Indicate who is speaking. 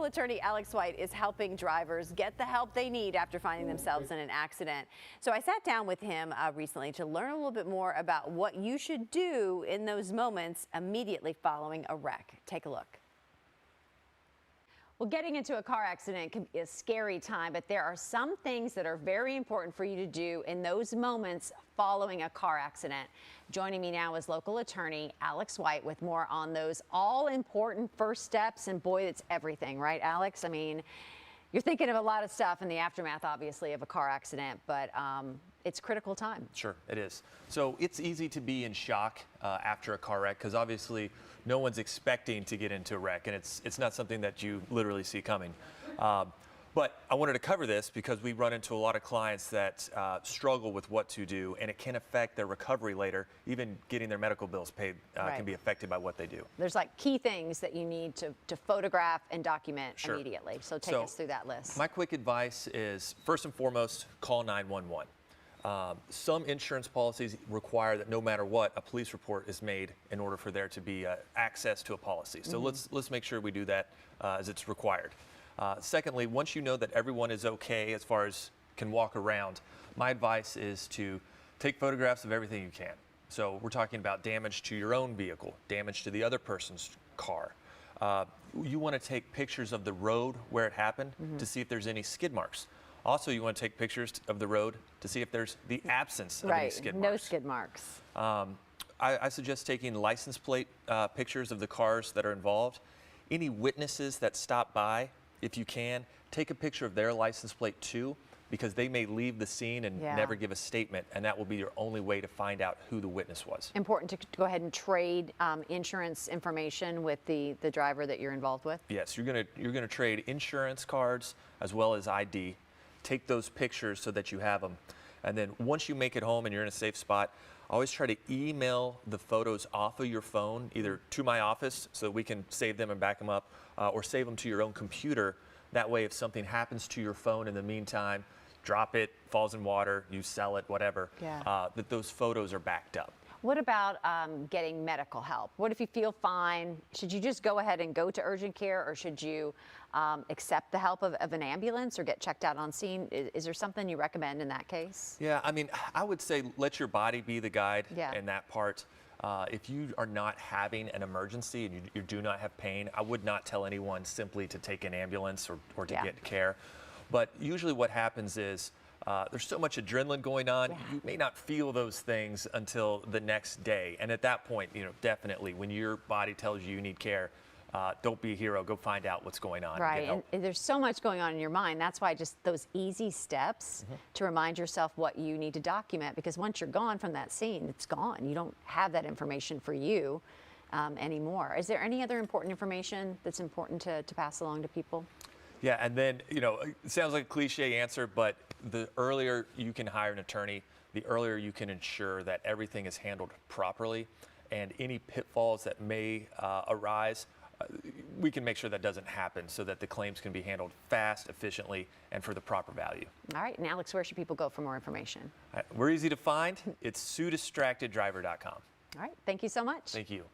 Speaker 1: Local attorney Alex White is helping drivers get the help they need after finding themselves in an accident. So I sat down with him recently to learn a little bit more about what you should do in those moments immediately following a wreck. Take a look. Well, getting into a car accident can be a scary time, but there are some things that are very important for you to do in those moments following a car accident. Joining me now is local attorney Alex White with more on those all-important first steps. And boy, it's everything, right, Alex? I mean, you're thinking of a lot of stuff in the aftermath, obviously, of a car accident, but it's critical time.
Speaker 2: Sure, it is. So it's easy to be in shock after a car wreck because obviously no one's expecting to get into a wreck, and it's not something that you literally see coming. But I wanted to cover this because we run into a lot of clients that struggle with what to do, and it can affect their recovery later. Even getting their medical bills paid can be affected by what they do.
Speaker 1: There's like key things that you need to photograph and document immediately. So take us through that list.
Speaker 2: My quick advice is, first and foremost, call 911. Some insurance policies require that no matter what, a police report is made in order for there to be access to a policy. So let's make sure we do that as it's required. Secondly, once you know that everyone is okay as far as can walk around, my advice is to take photographs of everything you can. So we're talking about damage to your own vehicle, damage to the other person's car. You want to take pictures of the road where it happened to see if there's any skid marks. Also, you want to take pictures of the road to see if there's the absence of any skid marks.
Speaker 1: No skid marks.
Speaker 2: I suggest taking license plate pictures of the cars that are involved. Any witnesses that stop by, if you can, take a picture of their license plate too, because they may leave the scene and never give a statement, and that will be your only way to find out who the witness was.
Speaker 1: Important to go ahead and trade insurance information with the driver that you're involved with?
Speaker 2: Yes, you're gonna trade insurance cards as well as ID. Take those pictures so that you have them. And then once you make it home and you're in a safe spot, always try to email the photos off of your phone, either to my office so that we can save them and back them up, or save them to your own computer. That way, if something happens to your phone in the meantime, drop it, falls in water, you sell it, whatever, that those photos are backed up.
Speaker 1: What about getting medical help? What if you feel fine? Should you just go ahead and go to urgent care, or should you accept the help of an ambulance or get checked out on scene? Is there something you recommend in that case?
Speaker 2: Yeah, I mean, I would say let your body be the guide in that part. If you are not having an emergency and you do not have pain, I would not tell anyone simply to take an ambulance or to get care. But usually what happens is there's so much adrenaline going on, you may not feel those things until the next day. And at that point, definitely when your body tells you need care, don't be a hero. Go find out what's going on.
Speaker 1: Right, and there's so much going on in your mind. That's why just those easy steps to remind yourself what you need to document, because once you're gone from that scene, it's gone. You don't have that information for you anymore. Is there any other important information that's important to pass along to people?
Speaker 2: Yeah, and then, it sounds like a cliche answer, but the earlier you can hire an attorney, the earlier you can ensure that everything is handled properly, and any pitfalls that may arise, we can make sure that doesn't happen so that the claims can be handled fast, efficiently, and for the proper value.
Speaker 1: All right, and Alex, where should people go for more information?
Speaker 2: We're easy to find. It's SueDistractedDriver.com.
Speaker 1: All right, thank you so much.
Speaker 2: Thank you.